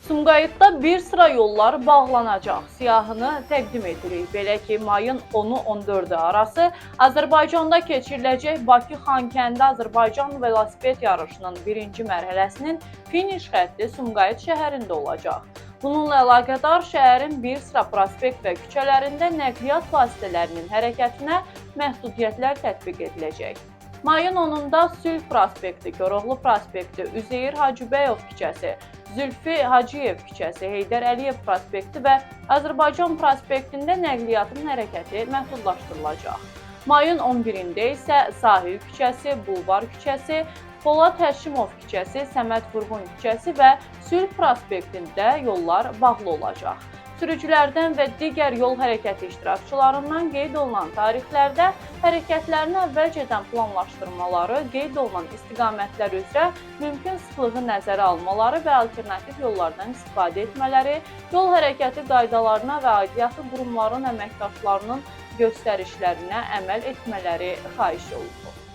Sumqayıtda bir sıra yollar bağlanacaq. Siyahını təqdim edirik. Belə ki, mayın 10-u 14-ü arası Azərbaycanda keçiriləcək Bakı-Xankəndi Azərbaycan velosiped yarışının birinci mərhələsinin finiş xətti Sumqayıt şəhərində olacaq. Bununla əlaqədar şəhərin bir sıra prospekt və küçələrində nəqliyyat vasitələrinin hərəkətinə məhdudiyyətlər tətbiq ediləcək. Mayın 10-da Sülh prospekti, Koroğlu prospekti, Üzeyir Hacıbəyov küçəsi, Zülfü Hacıyev küçəsi, Heydər Əliyev prospekti və Azərbaycan prospektində nəqliyyatın hərəkəti məhdudlaşdırılacaq. Mayın 11-də isə Sahil küçəsi, Bulvar küçəsi, Polad Həşimov küçəsi, Səməd Vurğun küçəsi və Sülh prospektində yollar bağlı olacaq. Sürücülərdən və digər yol hərəkəti iştirakçılarından qeyd olunan tarixlərdə hərəkətlərini əvvəlcədən planlaşdırmaları, qeyd olunan istiqamətlər üzrə mümkün sıxlığı nəzərə almaları və alternativ yollardan istifadə etmələri, yol hərəkəti qaydalarına və aidiyyatı qurumların əməkdaşlarının göstərişlərinə əməl etmələri xahiş olunur.